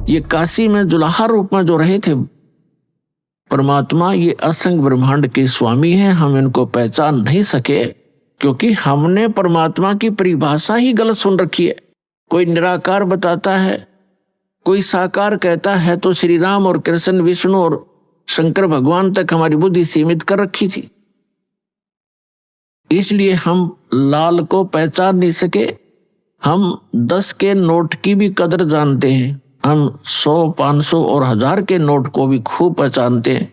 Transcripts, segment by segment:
ये काशी में जुलाहा रूप में जो रहे थे परमात्मा, ये असंग ब्रह्मांड के स्वामी हैं। हम इनको पहचान नहीं सके क्योंकि हमने परमात्मा की परिभाषा ही गलत सुन रखी है। कोई निराकार बताता है, कोई साकार कहता है, तो श्री राम और कृष्ण, विष्णु और शंकर भगवान तक हमारी बुद्धि सीमित कर रखी थी। इसलिए हम लाल को पहचान नहीं सके। हम 10 के नोट की भी कदर जानते हैं, हम 100, 500 और 1000 के नोट को भी खूब पहचानते हैं,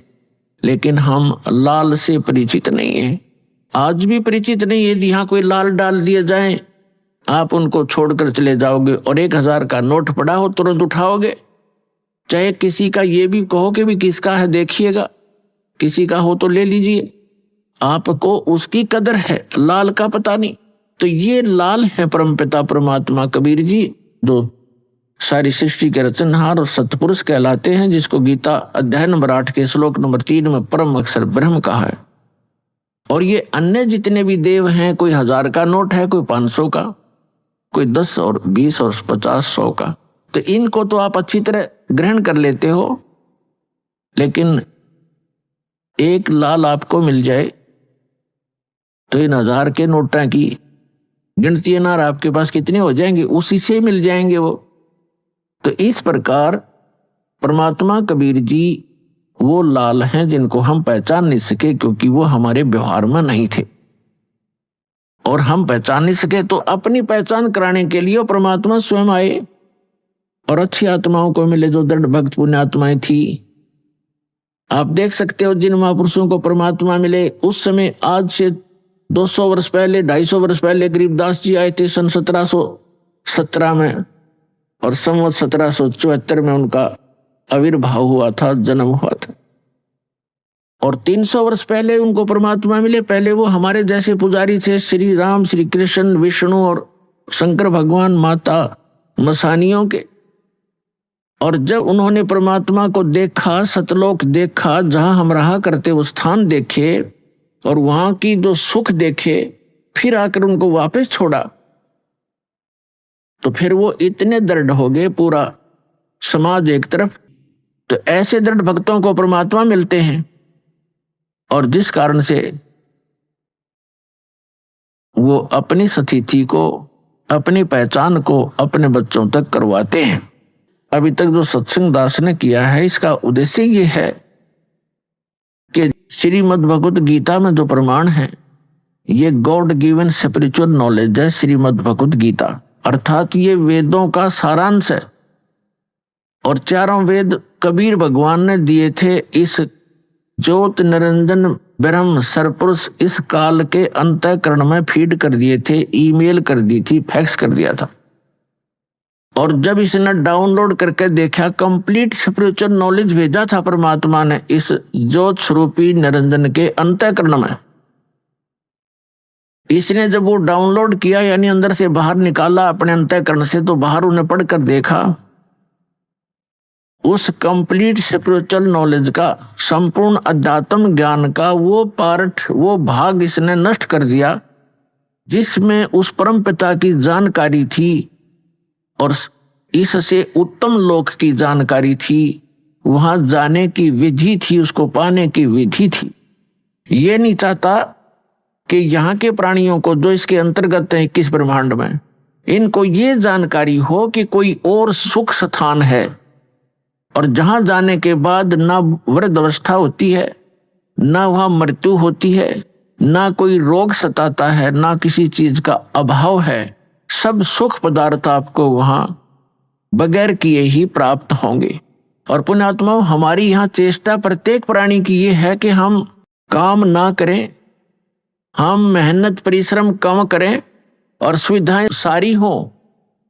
लेकिन हम लाल से परिचित नहीं हैं। आज भी परिचित नहीं है। यदि यहाँ कोई लाल डाल दिए जाए, आप उनको छोड़कर चले जाओगे और 1000 का नोट पड़ा हो तुरंत उठाओगे। चाहे किसी का ये भी कहो कि भी किसका है देखिएगा, किसी का हो तो ले लीजिए, आपको उसकी कदर है, लाल का पता नहीं। तो ये लाल है परमपिता परमात्मा कबीर जी, जो सारी सृष्टि के रचनहार और सतपुरुष कहलाते हैं, जिसको गीता अध्याय नंबर 8 के श्लोक नंबर 3 में परम अक्षर ब्रह्म कहा है। और ये अन्य जितने भी देव हैं, कोई 1000 का नोट है, कोई 500 का, कोई 10 और 20 और 50, 100 का, तो इनको तो आप अच्छी तरह ग्रहण कर लेते हो। लेकिन एक लाल आपको मिल जाए तो इन 1000 के नोटा की गिनती अनार आपके पास कितने हो जाएंगे, उसी से मिल जाएंगे वो। तो इस प्रकार परमात्मा कबीर जी वो लाल हैं जिनको हम पहचान नहीं सके, क्योंकि वो हमारे व्यवहार में नहीं थे। और हम पहचान नहीं सके तो अपनी पहचान कराने के लिए परमात्मा स्वयं आए और अच्छी आत्माओं को मिले, जो दृढ़ भक्त पुण्य आत्माएं थी। आप देख सकते हो जिन महापुरुषों को परमात्मा मिले उस समय, आज से 200 वर्ष पहले, 250 वर्ष पहले गरीबदास जी आए थे सन 1717 में, और संवत 1774 में उनका आविर्भाव हुआ था, जन्म हुआ था। और 300 वर्ष पहले उनको परमात्मा मिले। पहले वो हमारे जैसे पुजारी थे, श्री राम, श्री कृष्ण, विष्णु और शंकर भगवान, माता मसानियों के। और जब उन्होंने परमात्मा को देखा, सतलोक देखा, जहां हम रहा करते वो स्थान देखे और वहां की जो सुख देखे, फिर आकर उनको वापस छोड़ा, तो फिर वो इतने दृढ़ हो गए, पूरा समाज एक तरफ। तो ऐसे दृढ़ भक्तों को परमात्मा मिलते हैं, और जिस कारण से वो अपनी स्थिति को, अपनी पहचान को अपने बच्चों तक करवाते हैं। अभी तक जो सत्संग दास ने किया है, इसका उद्देश्य ये है कि श्रीमद् भगवत गीता में जो प्रमाण है, ये गॉड गिवन स्पिरिचुअल नॉलेज है। श्रीमद् भगवत गीता अर्थात ये वेदों का सारांश है, और चारों वेद कबीर भगवान ने दिए थे इस ज्योत निरंजन ब्रह्म सरपुरुष इस काल के अंतःकरण में फीड कर दिए थे, ईमेल कर दी थी, फैक्स कर दिया था। और जब इसने डाउनलोड करके देखा, कंप्लीट स्पिरिचुअल नॉलेज भेजा था परमात्मा ने इस ज्योत स्वरूपी निरंजन के अंतःकरण में। इसने जब वो डाउनलोड किया, यानी अंदर से बाहर निकाला अपने अंतःकरण से, तो बाहर उन्हें पढ़कर देखा, उस कंप्लीट स्पिरिचुअल नॉलेज का, संपूर्ण अध्यात्म ज्ञान का वो पार्ट, वो भाग इसने नष्ट कर दिया जिसमें उस परम पिता की जानकारी थी और इससे उत्तम लोक की जानकारी थी, वहां जाने की विधि थी, उसको पाने की विधि थी। ये नहीं चाहता कि यहाँ के प्राणियों को जो इसके अंतर्गत है 21 ब्रह्मांड में, इनको ये जानकारी हो कि कोई और सुख स्थान है, और जहां जाने के बाद ना वृद्ध अवस्था होती है, ना वहां मृत्यु होती है, ना कोई रोग सताता है, ना किसी चीज का अभाव है। सब सुख पदार्थ आपको वहां बगैर किए ही प्राप्त होंगे। और पुण्यात्माओं, हमारी यहाँ चेष्टा प्रत्येक प्राणी की ये है कि हम काम ना करें, हम मेहनत परिश्रम कम करें और सुविधाएं सारी हो।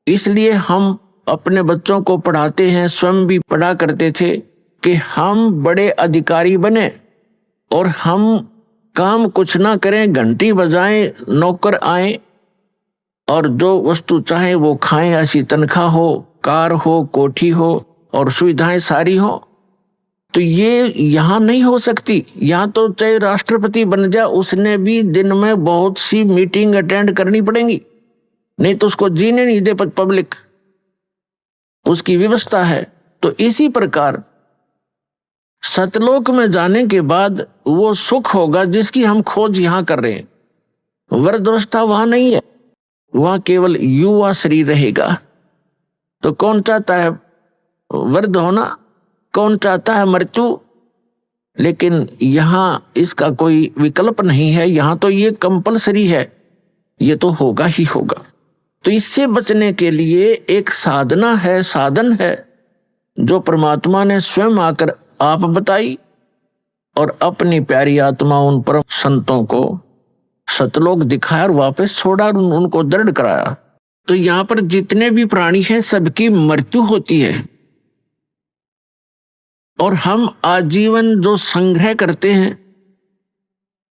इसलिए हम अपने बच्चों को पढ़ाते हैं, स्वयं भी पढ़ा करते थे कि हम बड़े अधिकारी बने और हम काम कुछ ना करें, घंटी बजाएं, नौकर आए और जो वस्तु चाहे वो खाएं, ऐसी तनख्वाह हो, कार हो, कोठी हो और सुविधाएं सारी हो। तो ये यहाँ नहीं हो सकती। यहाँ तो चाहे राष्ट्रपति बन जाए, उसने भी दिन में बहुत सी मीटिंग अटेंड करनी पड़ेंगी, नहीं तो उसको जीने नहीं दे पब्लिक। उसकी व्यवस्था है। तो इसी प्रकार सतलोक में जाने के बाद वो सुख होगा जिसकी हम खोज यहां कर रहे हैं। वृद्धावस्था वहां नहीं है, वहां केवल युवा शरीर रहेगा। तो कौन चाहता है वृद्ध होना, कौन चाहता है मृत्यु? लेकिन यहां इसका कोई विकल्प नहीं है, यहां तो ये कंपलसरी है, ये तो होगा ही होगा। तो इससे बचने के लिए एक साधना है, साधन है, जो परमात्मा ने स्वयं आकर आप बताई और अपनी प्यारी आत्मा उन परम संतों को सतलोक दिखाया और वापस छोड़ा और उनको दृढ़ कराया। तो यहां पर जितने भी प्राणी हैं सबकी मृत्यु होती है, और हम आजीवन जो संग्रह करते हैं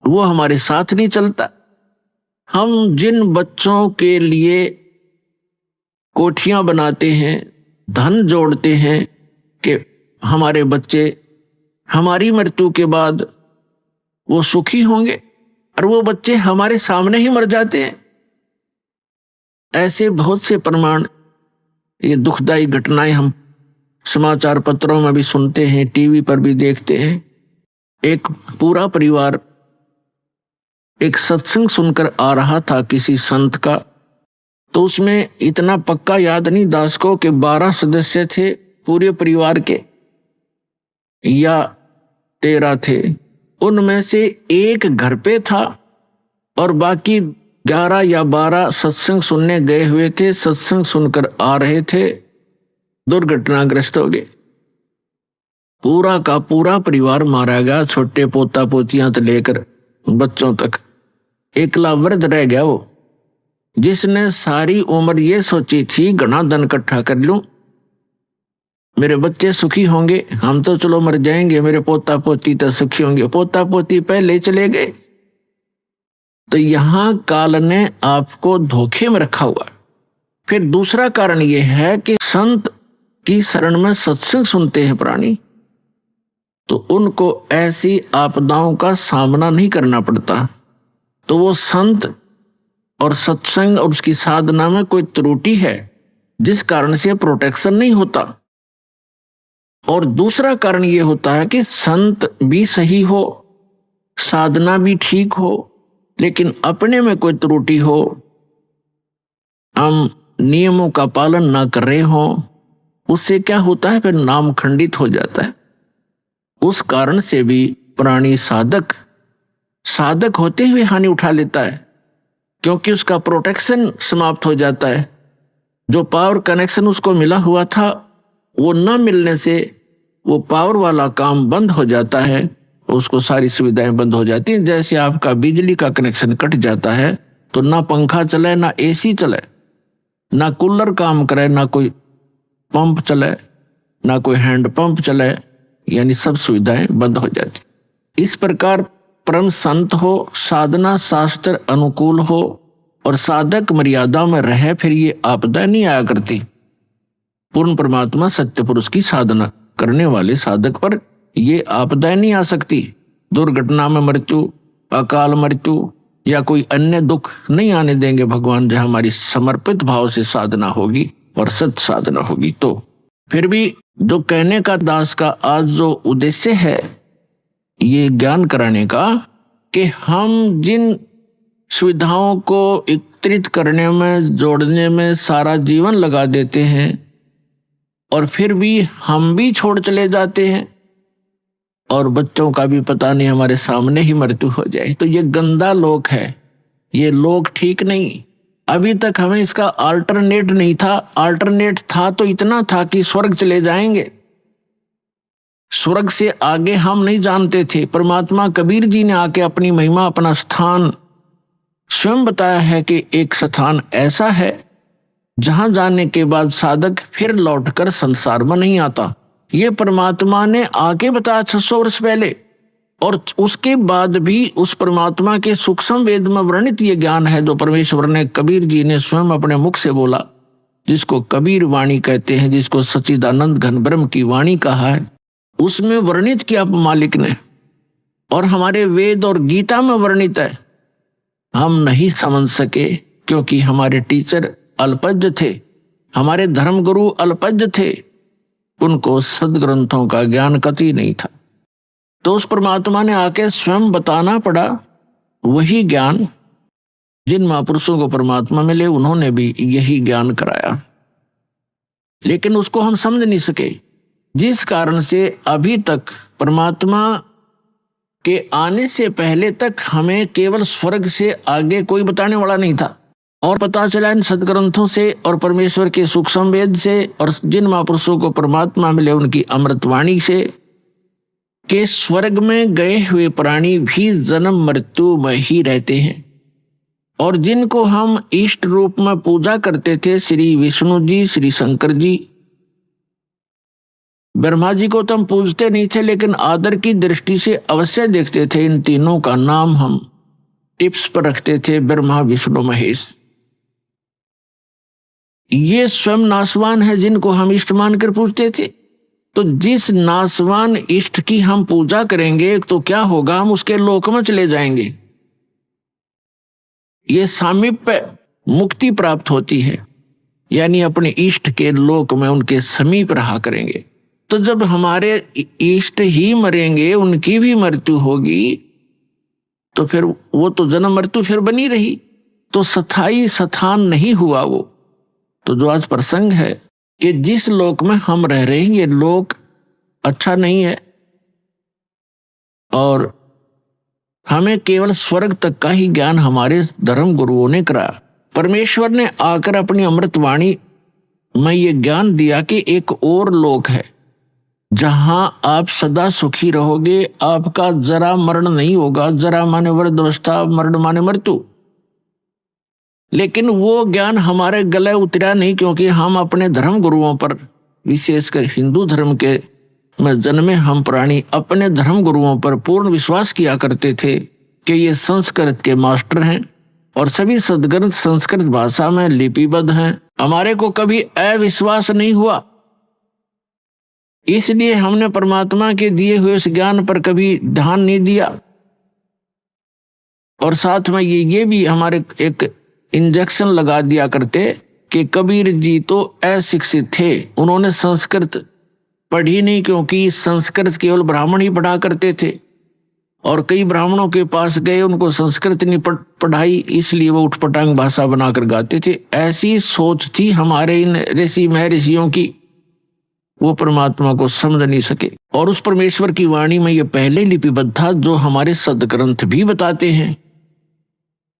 वो हमारे साथ नहीं चलता। हम जिन बच्चों के लिए कोठियां बनाते हैं, धन जोड़ते हैं कि हमारे बच्चे हमारी मृत्यु के बाद वो सुखी होंगे, और वो बच्चे हमारे सामने ही मर जाते हैं। ऐसे बहुत से प्रमाण, ये दुखदायी घटनाएं हम समाचार पत्रों में भी सुनते हैं, टीवी पर भी देखते हैं। एक पूरा परिवार एक सत्संग सुनकर आ रहा था किसी संत का, तो उसमें इतना पक्का याद नहीं दास को कि 12 सदस्य थे पूरे परिवार के या 13 थे। उनमें से एक घर पे था और बाकी 11 या 12 सत्संग सुनने गए हुए थे, सत्संग सुनकर आ रहे थे, दुर्घटनाग्रस्त हो गए। पूरा का पूरा परिवार मारा गया, छोटे पोता पोतियां से लेकर बच्चों तक। एकला वृद्ध रह गया वो, जिसने सारी उम्र ये सोची थी घना धन इकट्ठा कर लूं, मेरे बच्चे सुखी होंगे, हम तो चलो मर जाएंगे, मेरे पोता पोती तो सुखी होंगे। पोता पोती पहले चले गए। तो यहां काल ने आपको धोखे में रखा हुआ। फिर दूसरा कारण यह है कि संत की शरण में सत्संग सुनते हैं प्राणी, तो उनको ऐसी आपदाओं का सामना नहीं करना पड़ता। तो वो संत और सत्संग और उसकी साधना में कोई त्रुटि है जिस कारण से प्रोटेक्शन नहीं होता। और दूसरा कारण ये होता है कि संत भी सही हो, साधना भी ठीक हो, लेकिन अपने में कोई त्रुटि हो, हम नियमों का पालन ना कर रहे हो, उससे क्या होता है, फिर नाम खंडित हो जाता है। उस कारण से भी प्राणी साधक होते हुए हानि उठा लेता है, क्योंकि उसका प्रोटेक्शन समाप्त हो जाता है। जो पावर कनेक्शन उसको मिला हुआ था वो न मिलने से वो पावर वाला काम बंद हो जाता है, उसको सारी सुविधाएं बंद हो जाती हैं। जैसे आपका बिजली का कनेक्शन कट जाता है तो ना पंखा चले, ना एसी चले, ना कूलर काम करे, ना कोई पंप चले, ना कोई हैंड पंप चले, यानी सब सुविधाएं बंद हो जाती। इस प्रकार परम संत हो, साधना शास्त्र अनुकूल हो और साधक मर्यादा में रहे, फिर ये आपदा नहीं आया करती। पूर्ण परमात्मा सत्य पुरुष की साधना करने वाले साधक पर ये आपदाएं नहीं आ सकती। दुर्घटना में मृत्यु, अकाल मृत्यु या कोई अन्य दुख नहीं आने देंगे भगवान, जहां हमारी समर्पित भाव से साधना होगी और सत्य साधना होगी। तो फिर भी जो कहने का दास का आज जो उद्देश्य है ये ज्ञान कराने का, कि हम जिन सुविधाओं को एकत्रित करने में, जोड़ने में सारा जीवन लगा देते हैं और फिर भी हम भी छोड़ चले जाते हैं और बच्चों का भी पता नहीं हमारे सामने ही मृत्यु हो जाए, तो ये गंदा लोक है, ये लोक ठीक नहीं। अभी तक हमें इसका अल्टरनेट नहीं था। अल्टरनेट था तो इतना था कि स्वर्ग चले जाएंगे, स्वर्ग से आगे हम नहीं जानते थे। परमात्मा कबीर जी ने आके अपनी महिमा, अपना स्थान स्वयं बताया है कि एक स्थान ऐसा है जहां जाने के बाद साधक फिर लौटकर संसार में नहीं आता। ये परमात्मा ने आके बताया 600 वर्ष पहले, और उसके बाद भी उस परमात्मा के सूक्ष्म वेद में वर्णित ये ज्ञान है जो परमेश्वर ने, कबीर जी ने स्वयं अपने मुख से बोला, जिसको कबीर वाणी कहते हैं, जिसको सच्चिदानंद घन ब्रह्म की वाणी कहा है, उसमें वर्णित किया मालिक ने, और हमारे वेद और गीता में वर्णित है। हम नहीं समझ सके क्योंकि हमारे टीचर अल्पज्ञ थे, हमारे धर्मगुरु अल्पज्ञ थे, उनको सदग्रंथों का ज्ञान कतई नहीं था। तो उस परमात्मा ने आके स्वयं बताना पड़ा वही ज्ञान। जिन महापुरुषों को परमात्मा मिले उन्होंने भी यही ज्ञान कराया, लेकिन उसको हम समझ नहीं सके, जिस कारण से अभी तक परमात्मा के आने से पहले तक हमें केवल स्वर्ग से आगे कोई बताने वाला नहीं था। और पता चला इन सदग्रंथों से और परमेश्वर के सूक्ष्म वेद से और जिन महापुरुषों को परमात्मा मिले उनकी अमृतवाणी से कि स्वर्ग में गए हुए प्राणी भी जन्म मृत्यु में ही रहते हैं। और जिनको हम इष्ट रूप में पूजा करते थे, श्री विष्णु जी, श्री शंकर जी, ब्रह्मा जी को तो हम पूजते नहीं थे, लेकिन आदर की दृष्टि से अवश्य देखते थे। इन तीनों का नाम हम टिप्स पर रखते थे, ब्रह्मा विष्णु महेश। ये स्वयं नासवान है जिनको हम इष्ट मानकर पूजते थे। तो जिस नासवान इष्ट की हम पूजा करेंगे तो क्या होगा, हम उसके लोक में चले जाएंगे। ये सामीप्य मुक्ति प्राप्त होती है, यानी अपने इष्ट के लोक में उनके समीप रहा करेंगे। तो जब हमारे इष्ट ही मरेंगे, उनकी भी मृत्यु होगी, तो फिर वो तो जन्म मृत्यु फिर बनी रही, तो स्थायी स्थान नहीं हुआ वो। तो जो आज प्रसंग है कि जिस लोक में हम रह रहे हैं ये लोक अच्छा नहीं है, और हमें केवल स्वर्ग तक का ही ज्ञान हमारे धर्म गुरुओं ने कराया। परमेश्वर ने आकर अपनी अमृतवाणी में ये ज्ञान दिया कि एक और लोक है जहां आप सदा सुखी रहोगे, आपका जरा मरण नहीं होगा। जरा माने वृद्धावस्था, मरण माने मृत्यु। लेकिन वो ज्ञान हमारे गले उतरा नहीं, क्योंकि हम अपने धर्म गुरुओं पर, विशेषकर हिंदू धर्म के में जन्मे हम प्राणी, अपने धर्म गुरुओं पर पूर्ण विश्वास किया करते थे कि ये संस्कृत के मास्टर हैं और सभी सदग्रंथ संस्कृत भाषा में लिपिबद्ध हैं। हमारे को कभी अविश्वास नहीं हुआ, इसलिए हमने परमात्मा के दिए हुए उस ज्ञान पर कभी ध्यान नहीं दिया। और साथ में ये भी हमारे एक इंजेक्शन लगा दिया करते कि कबीर जी तो अशिक्षित थे, उन्होंने संस्कृत पढ़ी नहीं, क्योंकि संस्कृत केवल ब्राह्मण ही पढ़ा करते थे। और कई ब्राह्मणों के पास गए, उनको संस्कृत नहीं पढ़ाई, इसलिए वो उठपटांग भाषा बनाकर गाते थे। ऐसी सोच थी हमारे इन ऋषि महर्षियों की, वो परमात्मा को समझ नहीं सके। और उस परमेश्वर की वाणी में ये पहले लिपिबद्ध था, जो हमारे सदग्रंथ भी बताते हैं।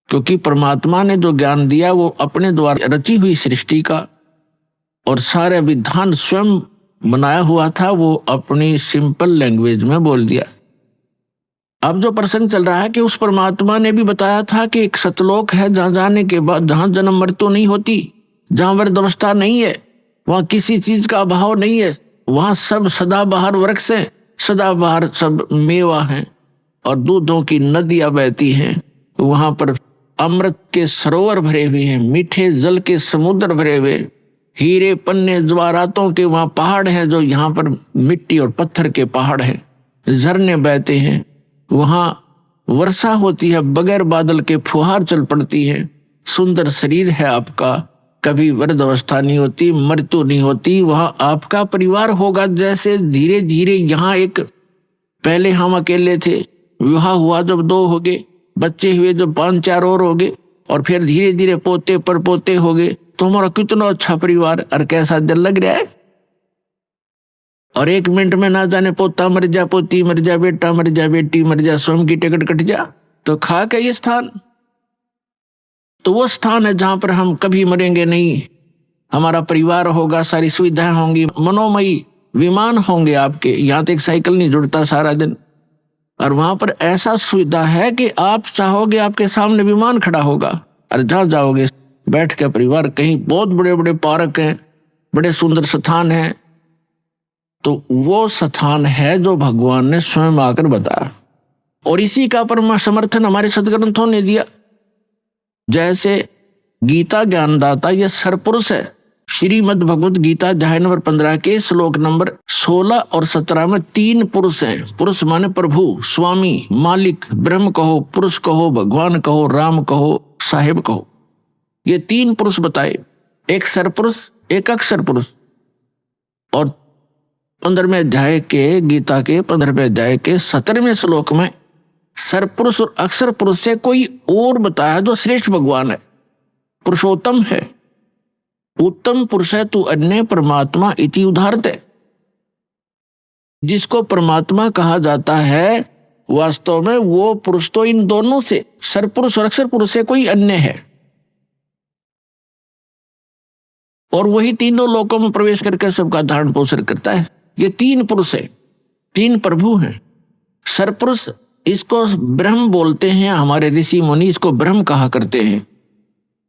क्योंकि परमात्मा ने जो ज्ञान दिया वो अपने द्वारा रची हुई सृष्टि का और सारे विधान स्वयं बनाया हुआ था, वो अपनी सिंपल लैंग्वेज में बोल दिया। अब जो प्रसंग चल रहा है कि उस परमात्मा ने भी बताया था कि एक सतलोक है जहां जाने के बाद, जहां जन्म मृत्यु नहीं होती, जहां वृद्धावस्था नहीं है, वहां किसी चीज का अभाव नहीं है, वहां सब सदाबहार वृक्ष हैं, सदाबहार सब मेवा हैं और दूधों की नदियां बहती हैं। वहां पर अमृत के सरोवर भरे हुए हैं, मीठे जल के समुद्र भरे हुए, हीरे पन्ने ज्वारातों के वहां पहाड़ हैं, जो यहाँ पर मिट्टी और पत्थर के पहाड़ हैं, झरने बहते हैं, वहां वर्षा होती है, बगैर बादल के फुहार चल पड़ती है, सुंदर शरीर है आपका, कभी वृद्धावस्था नहीं होती, मृत्यु नहीं होती, वहां आपका परिवार होगा। जैसे धीरे धीरे यहाँ एक, पहले हम अकेले थे, विवाह हुआ जब 2 हो गए, बच्चे हुए जब 5-4 और हो गए, और फिर धीरे धीरे पोते पर पोते हो गए, तो हमारा कितना अच्छा परिवार और कैसा दिल लग रहा है। और 1 मिनट में ना जाने पोता मर जा, पोती मर जा, बेटा मर जा, बेटी मर जा, स्वयं की टिकट कट जा, तो खा के ये स्थान, तो वो स्थान है जहां पर हम कभी मरेंगे नहीं। हमारा परिवार होगा, सारी सुविधाएं होंगी, मनोमयी विमान होंगे आपके, यहाँ तक साइकिल नहीं जुड़ता सारा दिन। और वहां पर ऐसा सुविधा है कि आप चाहोगे आपके सामने विमान खड़ा होगा, और जहां जाओगे बैठ के परिवार, कहीं बहुत बड़े बड़े पार्क हैं, बड़े सुंदर स्थान हैं, तो वो स्थान है जो भगवान ने स्वयं आकर बताया। और इसी का परम समर्थन हमारे सदग्रंथों ने दिया। जैसे गीता ज्ञानदाता ये सरपुरुष है, श्रीमद् भगवद गीता अध्याय नंबर 15 के श्लोक नंबर 16 और 17 में 3 पुरुष हैं। पुरुष माने प्रभु, स्वामी, मालिक, ब्रह्म कहो, पुरुष कहो, भगवान कहो, राम कहो, साहेब कहो। ये 3 पुरुष बताए, एक सरपुरुष, एक अक्षर पुरुष और 15वें अध्याय के, गीता के 15वें अध्याय के 17वें श्लोक में सरपुरुष और अक्षर पुरुष से कोई और बताया जो श्रेष्ठ भगवान है, पुरुषोत्तम है। उत्तम पुरुष है तू अन्य परमात्मा इति उदाहरते। जिसको परमात्मा कहा जाता है वास्तव में वो पुरुष तो इन दोनों से, सरपुरुष और अक्षर पुरुष से कोई अन्य है, और वही तीनों लोकों में प्रवेश करके सबका धारण पोषण करता है। ये तीन पुरुष है, तीन प्रभु हैं। सरपुरुष इसको ब्रह्म बोलते हैं, हमारे ऋषि मुनि इसको ब्रह्म कहा करते हैं,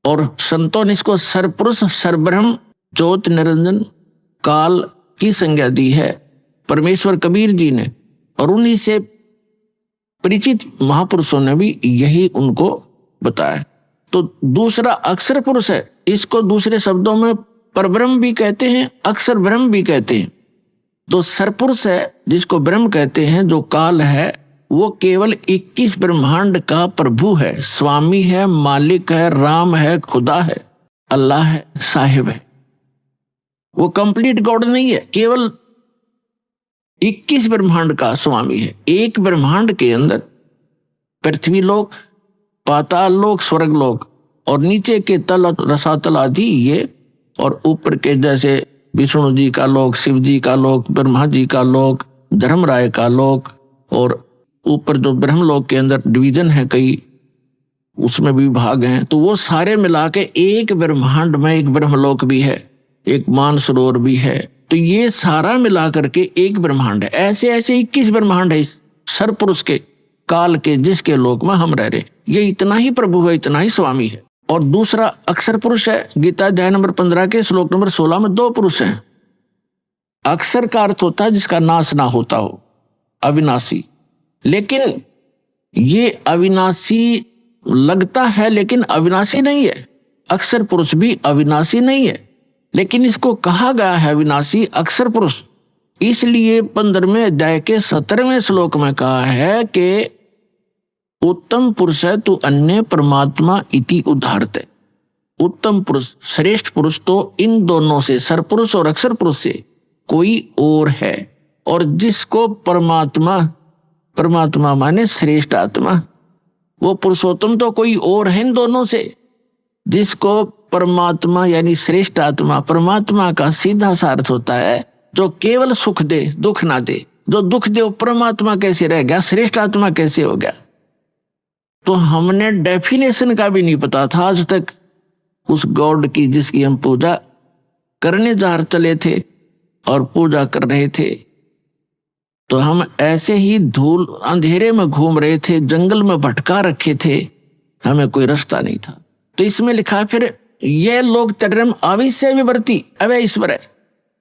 और संतों ने इसको सरपुरुष, सरब्रह्म, ज्योत निरंजन, काल की संज्ञा दी है परमेश्वर कबीर जी ने, और उन्हीं से परिचित महापुरुषों ने भी यही उनको बताया। तो दूसरा अक्षर पुरुष है, इसको दूसरे शब्दों में परब्रह्म भी कहते हैं, अक्षर ब्रह्म भी कहते हैं। तो सरपुरुष है जिसको ब्रह्म कहते हैं, जो काल है, वो केवल 21 ब्रह्मांड का प्रभु है, स्वामी है, मालिक है, राम है, खुदा है, अल्लाह है, साहिब है। वो कंप्लीट गॉड नहीं है, केवल 21 ब्रह्मांड का स्वामी है। एक ब्रह्मांड के अंदर पृथ्वी लोक, पाताल लोक, स्वर्ग लोक, और नीचे के तल रसातल आदि ये, और ऊपर के जैसे विष्णु जी का लोक, शिव जी का लोक, ब्रह्मा जी का लोक, धर्मराय का लोक, और ऊपर जो ब्रह्मलोक के अंदर डिवीजन है कई, उसमें भी भाग हैं। तो वो सारे मिला के एक ब्रह्मांड में एक ब्रह्मलोक भी है, एक मानसरोवर भी है। तो ये सारा मिला करके एक ब्रह्मांड है। ऐसे ऐसे 21 ब्रह्मांड है सरपुरुष के, काल के, जिसके लोक में हम रह रहे। ये इतना ही प्रभु है, इतना ही स्वामी है। और दूसरा अक्षर पुरुष है। गीता अध्याय नंबर 15 के श्लोक नंबर 16 में 2 पुरुष हैं। अक्षर का अर्थ होता है जिसका नाश ना होता हो, अविनाशी। लेकिन ये अविनाशी लगता है लेकिन अविनाशी नहीं है। अक्षर पुरुष भी अविनाशी नहीं है, लेकिन इसको कहा गया है अविनाशी अक्षर पुरुष, इसलिए 15वें अध्याय के 17वें श्लोक में कहा है कि उत्तम पुरुष है तू अन्य परमात्मा इति उदाहरते। उत्तम पुरुष, श्रेष्ठ पुरुष तो इन दोनों से, सरपुरुष और अक्षर पुरुष से कोई और है। और जिसको परमात्मा, परमात्मा माने श्रेष्ठ आत्मा, वो पुरुषोत्तम तो कोई और है इन दोनों से। जिसको परमात्मा यानी श्रेष्ठ आत्मा, परमात्मा का सीधा सा अर्थ होता है जो केवल सुख दे, दुख ना दे। जो दुख दे वो परमात्मा कैसे रह गया, श्रेष्ठ आत्मा कैसे हो गया? तो हमने डेफिनेशन का भी नहीं पता था आज तक उस गॉड की जिसकी हम पूजा करने जा चले थे और पूजा कर रहे थे। तो हम ऐसे ही धूल अंधेरे में घूम रहे थे, जंगल में भटका रखे थे, हमें कोई रास्ता नहीं था। तो इसमें लिखा फिर ये लोग तटरम अविश्य विवर्ती अवय ईश्वर है,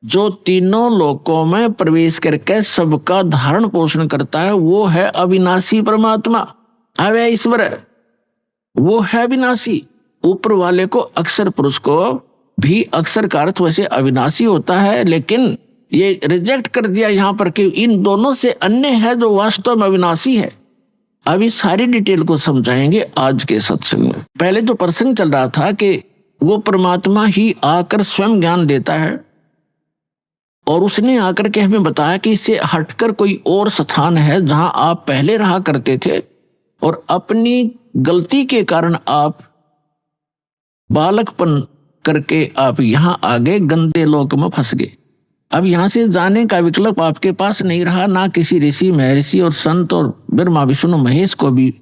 जो तीनों लोकों में प्रवेश करके सबका धारण पोषण करता है, वो है अविनाशी परमात्मा, अवय ईश्वर है, वो है अविनाशी। ऊपर वाले को अक्षर पुरुष को भी अक्षर का अर्थ वैसे अविनाशी होता है, लेकिन ये रिजेक्ट कर दिया यहाँ पर कि इन दोनों से अन्य है जो वास्तव में अविनाशी है। अभी सारी डिटेल को समझाएंगे आज के सत्संग में। पहले जो प्रसंग चल रहा था कि वो परमात्मा ही आकर स्वयं ज्ञान देता है, और उसने आकर के हमें बताया कि इससे हटकर कोई और स्थान है जहां आप पहले रहा करते थे, और अपनी गलती के कारण आप बालकपन करके आप यहां आगे गंदे लोक में फंस गए। अब यहां से जाने का विकल्प आपके पास नहीं रहा, ना किसी ऋषि महर्षि और संत और ब्रह्मा विष्णु महेश को भी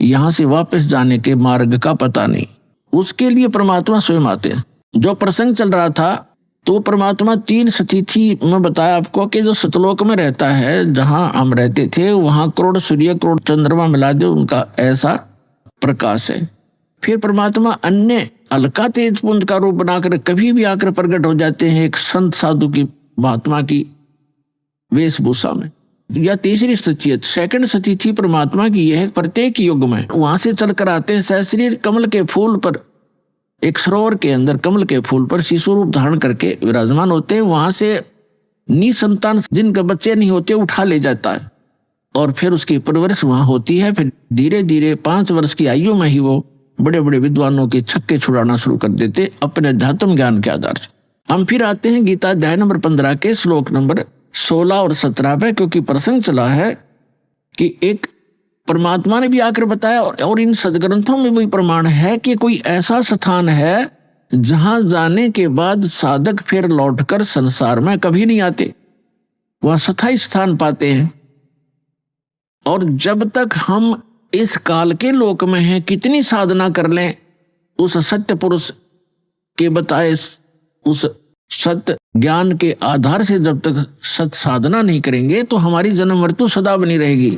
यहां से वापस जाने के मार्ग का पता नहीं। उसके लिए परमात्मा स्वयं आते हैं। जो प्रसंग चल रहा था तो परमात्मा 3 स्थिति में बताया आपको कि जो सतलोक में रहता है, जहां हम रहते थे, वहां करोड़ सूर्य करोड़ चंद्रमा मिला दे उनका ऐसा प्रकाश है। फिर परमात्मा अन्य हल्का तेज पुंज का रूप बनाकर कभी भी आकर प्रकट हो जाते हैं एक संत साधु की, महात्मा की वेशभूषा में। या तीसरी स्थिति है, सेकंड स्थिति परमात्मा की यह प्रत्येक युग में वहां से चलकर आते हैं सहस्रीर कमल के फूल पर, एक सरोवर के अंदर कमल के फूल पर शिशु रूप धारण करके विराजमान होते हैं। वहां से निसंतान जिनके बच्चे नहीं होते उठा ले जाता है, और फिर उसकी परवरिश वहां होती है। फिर धीरे धीरे 5 वर्ष की आयु में ही वो बड़े बड़े विद्वानों के छक्के छुड़ाना शुरू कर देते अपने अध्यात्म ज्ञान के आधार से। हम फिर आते हैं गीता अध्याय नंबर 15 के श्लोक नंबर 16 और 17 पे, क्योंकि प्रसंग चला है कि एक परमात्मा ने भी आकर बताया और इन सदग्रंथों में वही प्रमाण है कि कोई ऐसा स्थान है जहां जाने के बाद साधक फिर लौटकर संसार में कभी नहीं आते, वह स्थायी स्थान पाते हैं। और जब तक हम इस काल के लोक में हैं, कितनी साधना कर लें, उस सत्य पुरुष के बताए उस सत्य ज्ञान के आधार से जब तक सत्य साधना नहीं करेंगे तो हमारी जन्म मृत्यु सदा बनी रहेगी।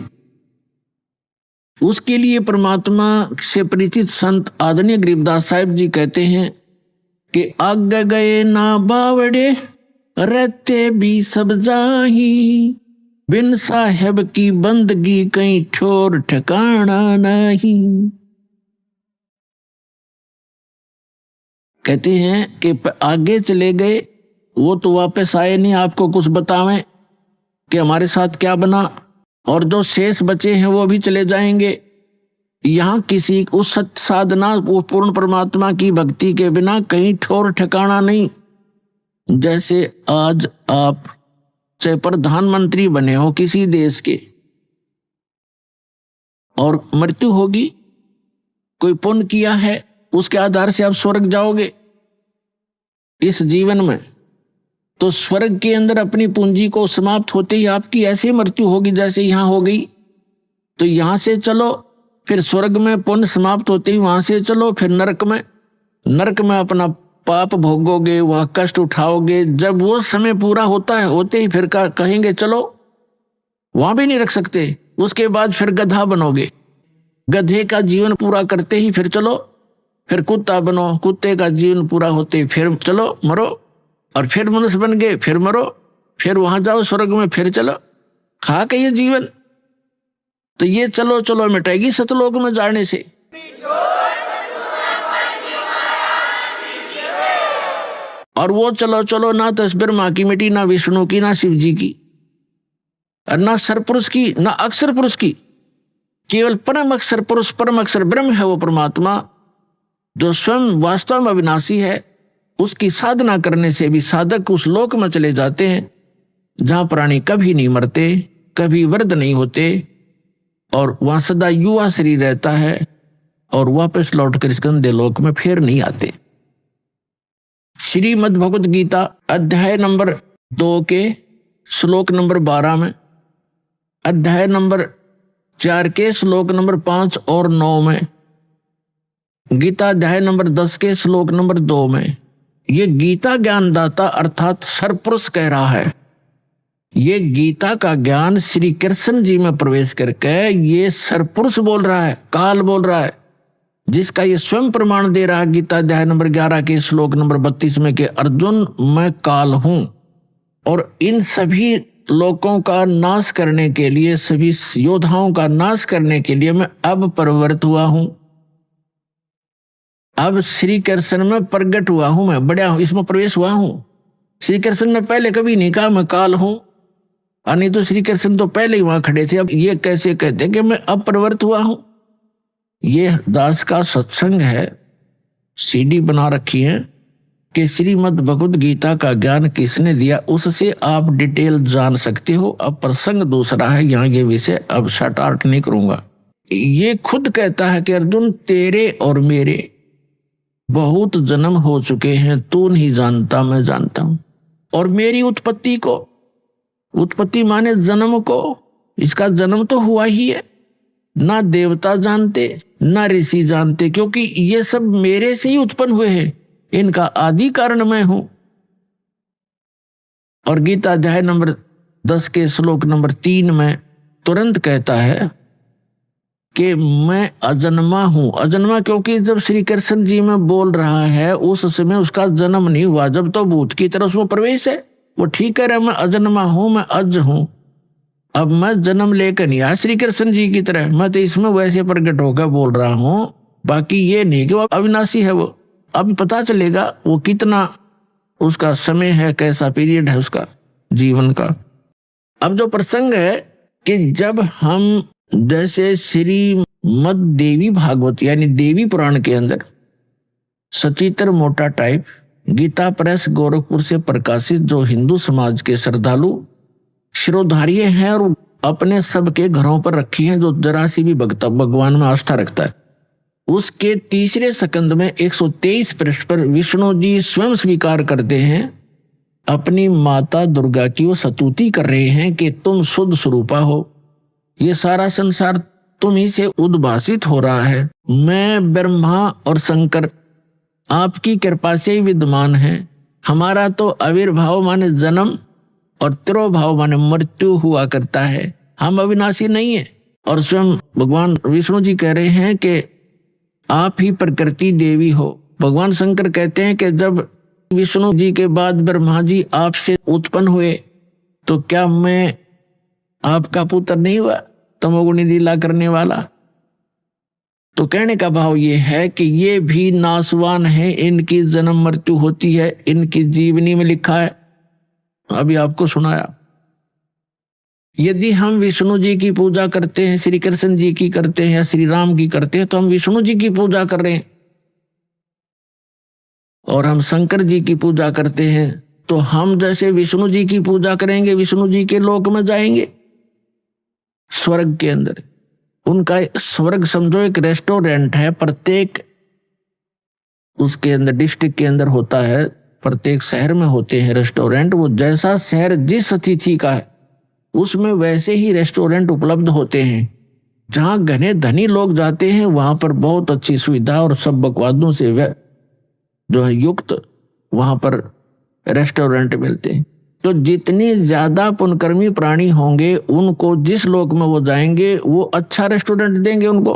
उसके लिए परमात्मा से परिचित संत आदरणीय गरीबदास साहिब जी कहते हैं कि आगे गए ना बावड़े रहते भी सब जाही, बिन साहेब की बंदगी कहीं ठोर ठिकाना नहीं। कहते हैं कि आगे चले गए, वो तो वापस आए नहीं आपको कुछ बतावें कि हमारे साथ क्या बना, और जो शेष बचे हैं वो भी चले जाएंगे। यहाँ किसी उस सत्य साधना, वो पूर्ण परमात्मा की भक्ति के बिना कहीं ठोर ठिकाना नहीं। जैसे आज आप चाहे प्रधानमंत्री बने हो किसी देश के, और मृत्यु होगी, कोई पुण्य किया है उसके आधार से आप स्वर्ग जाओगे इस जीवन में, तो स्वर्ग के अंदर अपनी पूंजी को समाप्त होते ही आपकी ऐसी मृत्यु होगी जैसे यहाँ हो गई। तो यहाँ से चलो, फिर स्वर्ग में पुण्य समाप्त होते ही वहां से चलो, फिर नरक में अपना पाप भोगोगे, वहां कष्ट उठाओगे। जब वो समय पूरा होता है, होते ही फिर कहेंगे चलो, वहां भी नहीं रख सकते। उसके बाद फिर गधा बनोगे, गधे का जीवन पूरा करते ही फिर चलो, फिर कुत्ता बनो, कुत्ते का जीवन पूरा होते फिर चलो मरो, और फिर मनुष्य बन गए फिर मरो, फिर वहां जाओ स्वर्ग में, फिर चलो, खा के ये जीवन। तो ये चलो चलो मिटेगी सतलोक में जाने से। और वो चलो चलो ना तस्वीर माँ की मिटी, ना विष्णु की, ना शिव जी की, और ना सरपुरुष की, ना अक्षर पुरुष की। केवल परम अक्षर पुरुष, परम अक्षर ब्रह्म है वो परमात्मा, जो स्वयं वास्तव में अविनाशी है। उसकी साधना करने से भी साधक उस लोक में चले जाते हैं जहां प्राणी कभी नहीं मरते, कभी वृद्ध नहीं होते, और वहां सदा युवा शरीर रहता है, और वापस लौटकर इस गंदे लोक में फिर नहीं आते। श्रीमद् भगवत गीता अध्याय नंबर 2 के श्लोक नंबर 12 में, अध्याय नंबर 4 के श्लोक नंबर 5 और 9 में, गीता अध्याय नंबर 10 के श्लोक नंबर 2 में, ये गीता ज्ञानदाता अर्थात सरपुरुष कह रहा है। ये गीता का ज्ञान श्री कृष्ण जी में प्रवेश करके ये सरपुरुष बोल रहा है, काल बोल रहा है, जिसका ये स्वयं प्रमाण दे रहा है गीता अध्याय नंबर 11 के श्लोक नंबर 32 में कि अर्जुन मैं काल हूं, और इन सभी लोकों का नाश करने के लिए, सभी योद्धाओं का नाश करने के लिए मैं अब प्रवृत्त हुआ हूं। अब श्री कृष्ण में प्रकट हुआ हूं, मैं बड़ा हूं, इसमें प्रवेश हुआ हूं। श्री कृष्ण ने पहले कभी नहीं कहा मैं काल हूं, और नहीं तो श्री कृष्ण तो पहले ही वहां खड़े थे। अब ये कैसे कहते कि मैं अब प्रवृत्त हुआ हूं। ये दास का सत्संग है, सीडी बना रखी है कि श्रीमद् भगवत गीता का ज्ञान किसने दिया, उससे आप डिटेल जान सकते हो। अब प्रसंग दूसरा है, यहाँ ये विषय अब शॉर्ट आउट नहीं करूंगा। ये खुद कहता है कि अर्जुन तेरे और मेरे बहुत जन्म हो चुके हैं, तू नहीं जानता मैं जानता हूं। और मेरी उत्पत्ति को, उत्पत्ति माने जन्म को, इसका जन्म तो हुआ ही है, ना देवता जानते ना ऋषि जानते, क्योंकि ये सब मेरे से ही उत्पन्न हुए हैं, इनका आदि कारण मैं हूं। और गीता अध्याय नंबर 10 के श्लोक नंबर 3 में तुरंत कहता है कि मैं अजन्मा हूं। अजन्मा क्योंकि जब श्री कृष्ण जी में बोल रहा है उस समय उसका जन्म नहीं हुआ, जब तो भूत की तरह उसमें प्रवेश है। वो ठीक कह रहा है मैं अजन्मा हूं, मैं अज हूं। अब मैं जन्म लेकर नहीं आया श्री कृष्ण जी की तरह, मैं तो इसमें वैसे प्रकट होकर बोल रहा हूं। बाकी ये नहीं कि वो अविनाशी है, वो अब पता चलेगा वो कितना उसका समय है, कैसा पीरियड है उसका जीवन का। अब जो प्रसंग है कि जब हम जैसे श्रीमद् देवी भागवत यानी देवी पुराण के अंदर सचित्र मोटा टाइप गीता प्रेस गोरखपुर से प्रकाशित, जो हिंदू समाज के श्रद्धालु शिरोधार्य हैं और अपने सबके घरों पर रखी हैं जो जरा सी भी भगवान में आस्था रखता है। उसके तीसरे स्कंद में 123 पृष्ठ पर विष्णु जी स्वयं स्वीकार करते हैं, अपनी माता दुर्गा की वो स्तुति कर रहे हैं कि तुम शुद्ध स्वरूपा हो, ये सारा संसार तुम ही से उद्भासित हो रहा है। मैं ब्रह्मा और शंकर आपकी कृपा से ही विद्यमान है। हमारा तो आविर्भाव माने जन्म और तिरोभाव माने मृत्यु हुआ करता है, हम अविनाशी नहीं है। और स्वयं भगवान विष्णु जी कह रहे हैं कि आप ही प्रकृति देवी हो। भगवान शंकर कहते हैं कि जब विष्णु जी के बाद ब्रह्मा जी आपसे उत्पन्न हुए तो क्या मैं आपका पुत्र नहीं हुआ, तमोगुणी लीला करने वाला। तो कहने का भाव ये है कि ये भी नासवान है, इनकी जन्म मृत्यु होती है, इनकी जीवनी में लिखा है, अभी आपको सुनाया। यदि हम विष्णु जी की पूजा करते हैं, श्री कृष्ण जी की करते हैं या श्री राम की करते हैं, तो हम विष्णु जी की पूजा कर रहे हैं। और हम शंकर जी की पूजा करते हैं तो हम जैसे विष्णु जी की पूजा करेंगे, विष्णु जी के लोक में जाएंगे, स्वर्ग के अंदर। उनका स्वर्ग समझो एक रेस्टोरेंट है, प्रत्येक उसके अंदर डिस्ट्रिक्ट के अंदर होता है, प्रत्येक शहर में होते हैं रेस्टोरेंट। वो जैसा शहर जिस अतिथि का है उसमें वैसे ही रेस्टोरेंट उपलब्ध होते हैं। जहां घने धनी लोग जाते हैं वहां पर बहुत अच्छी सुविधा और सब बकवादों से जो है युक्त वहां पर रेस्टोरेंट मिलते हैं। तो जितने ज्यादा पुण्यकर्मी प्राणी होंगे उनको जिस लोक में वो जाएंगे वो अच्छा रेस्टोरेंट देंगे, उनको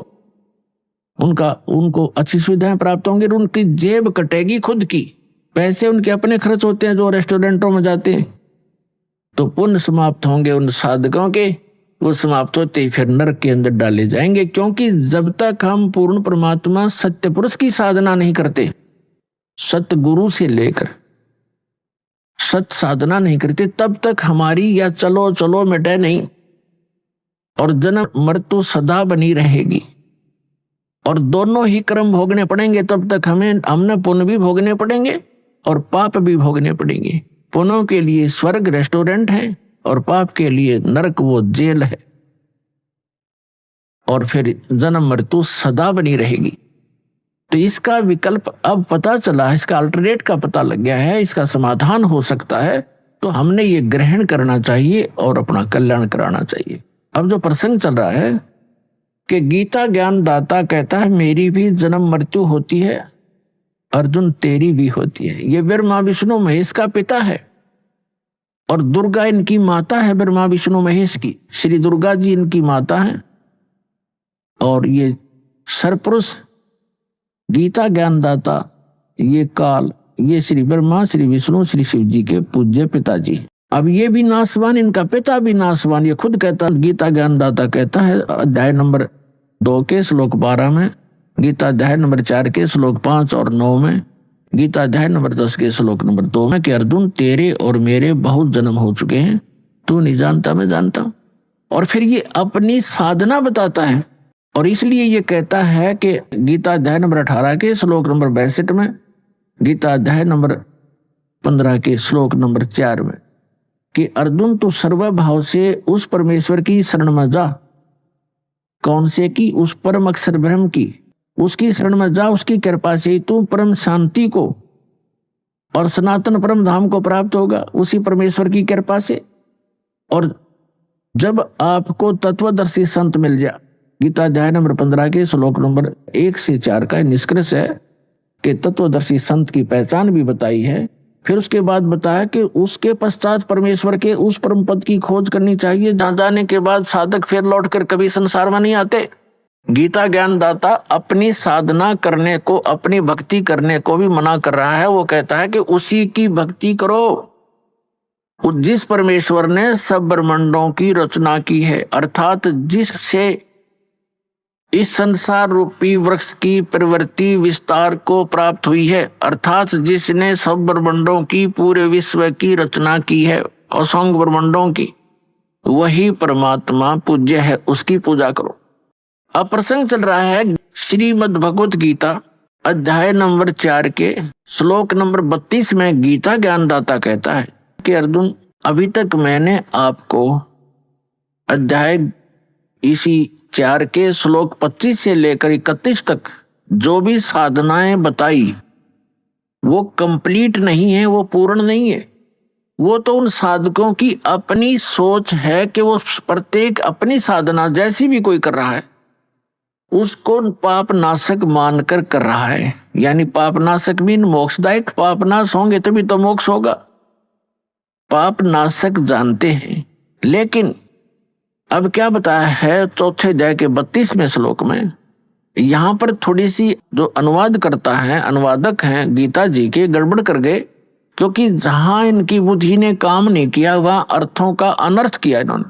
अच्छी सुविधाएं प्राप्त होंगी, उनकी जेब कटेगी खुद की, पैसे उनके अपने खर्च होते हैं जो रेस्टोरेंटों में जाते हैं। तो पुण्य समाप्त होंगे उन साधकों के, वो समाप्त होते ही फिर नरक के अंदर डाले जाएंगे। क्योंकि जब तक हम पूर्ण परमात्मा सत्य पुरुष की साधना नहीं करते, सत्य गुरु से लेकर सत्य साधना नहीं करते, तब तक हमारी या चलो चलो मिटे नहीं और जन्म मृत्यु सदा बनी रहेगी। और दोनों ही कर्म भोगने पड़ेंगे, तब तक हमने पुण्य भी भोगने पड़ेंगे और पाप भी भोगने पड़ेंगे। पुण्यों के लिए स्वर्ग रेस्टोरेंट है और पाप के लिए नरक वो जेल है, और फिर जन्म मृत्यु सदा बनी रहेगी। तो इसका विकल्प अब पता चला, इसका अल्टरनेट का पता लग गया है, इसका समाधान हो सकता है। तो हमने ये ग्रहण करना चाहिए और अपना कल्याण कराना चाहिए। अब जो प्रसंग चल रहा है कि गीता ज्ञान दाता कहता है मेरी भी जन्म मृत्यु होती है, अर्जुन तेरी भी होती है। ये ब्रह्मा विष्णु महेश का पिता है और दुर्गा इनकी माता है, ब्रह्मा विष्णु महेश की। श्री दुर्गा जी इनकी माता है और ये सरपुरुष गीता ज्ञानदाता ये काल, ये श्री ब्रह्मा श्री विष्णु श्री शिव जी के पूज्य पिताजी। अब ये भी नासवान, इनका पिता भी नासवान। ये खुद कहता, गीता ज्ञानदाता कहता है अध्याय नंबर 2 के श्लोक 12 में, गीता अध्याय नंबर 4 के श्लोक 5 और 9 में, गीता अध्याय नंबर 10 के श्लोक नंबर 2 में कि अर्जुन तेरे और मेरे बहुत जन्म हो चुके हैं, तू नहीं जानता मैं जानता हूं। और फिर ये अपनी साधना बताता है और इसलिए ये कहता है कि गीता अध्याय नंबर 18 के श्लोक नंबर 62 में, गीता अध्याय नंबर 15 के श्लोक नंबर 4 में कि अर्जुन तू सर्वभाव से उस परमेश्वर की शरण में जा। कौन से की? उस परम अक्षर ब्रह्म की, उसकी शरण में जा। उसकी कृपा से तू परम शांति को और सनातन परम धाम को प्राप्त होगा, उसी परमेश्वर की कृपा से। और जब आपको तत्वदर्शी संत मिल जाए, गीता अध्याय नंबर 15 के श्लोक नंबर 1 से 4 का निष्कर्ष है कि तत्वदर्शी संत की पहचान भी बताई है। फिर उसके बाद बताया कि उसके पश्चात परमेश्वर के उस परम पद की खोज करनी चाहिए जहां जाने के बाद साधक फिर लौटकर कभी संसार में नहीं आते। गीता ज्ञानदाता अपनी साधना करने को, अपनी भक्ति करने को भी मना कर रहा है। वो कहता है कि उसी की भक्ति करो जिस परमेश्वर ने सब ब्रह्मांडों की रचना की है, अर्थात जिससे इस संसार रूपी वृक्ष की प्रवृत्ति विस्तार को प्राप्त हुई है, अर्थात जिसने सब ब्रह्मांडों की पूरे विश्व की रचना की है, असंख्य ब्रह्मांडों की, वही परमात्मा पूज्य है, उसकी पूजा करो। अब प्रसंग चल रहा है श्रीमद् भगवत गीता अध्याय नंबर 4 के श्लोक नंबर 32 में गीता ज्ञानदाता कहता है कि अर्जुन अभी तक मैंने आपको अध्याय इसी 4 के श्लोक 25 से लेकर 31 तक जो भी साधनाएं बताई वो कंप्लीट नहीं है, वो पूर्ण नहीं है। वो तो उन साधकों की अपनी सोच है कि वो प्रत्येक अपनी साधना जैसी भी कोई कर रहा है उसको पाप नाशक मानकर कर रहा है। यानी पाप नाशक भी मोक्षदायक, पाप नाश होंगे तभी तो मोक्ष होगा। पाप नाशक जानते हैं, लेकिन अब क्या बताया है चौथे अध्याय के 32वें श्लोक में, यहां पर थोड़ी सी जो अनुवाद करता है, अनुवादक हैं गीता जी के, गड़बड़ कर गए, क्योंकि जहां इनकी बुद्धि ने काम नहीं किया वहां अर्थों का अनर्थ किया इन्होंने।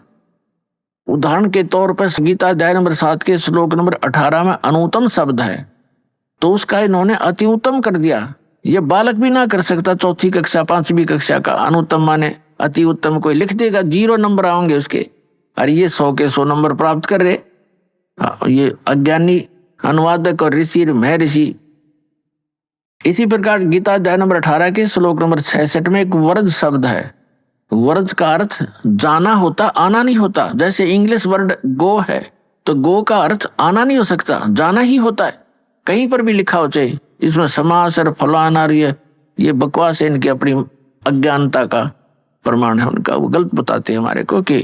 उदाहरण के तौर पर गीता अध्याय नंबर 7 के श्लोक नंबर 18 में अनुत्तम शब्द है, तो उसका इन्होंने अति उत्तम कर दिया। ये बालक भी ना कर सकता, चौथी कक्षा 5वीं कक्षा का। अनुत्तम माने अति उत्तम, कोई लिख देगा 0 नंबर आएंगे उसके, और ये 100 के 100 नंबर प्राप्त कर रहे। ये अज्ञानी अनुवादक और ऋषि महर्षि। इसी प्रकार गीता अध्याय नंबर 18 के श्लोक नंबर 66 में एक वर्ज शब्द है। वर्ज का अर्थ जाना होता, आना नहीं होता। जैसे इंग्लिश वर्ड गो है, तो गो का अर्थ आना नहीं हो सकता, जाना ही होता है। कहीं पर भी लिखा हो चाहे इसमें समास और फलाना, ये बकवास है, इनकी अपनी अज्ञानता का प्रमाण है उनका। वो गलत बताते हैं हमारे को कि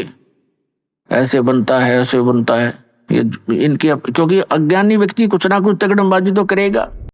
ऐसे बनता है, ऐसे बनता है। ये इनकी, क्योंकि अज्ञानी व्यक्ति कुछ ना कुछ तगड़मबाजी तो करेगा।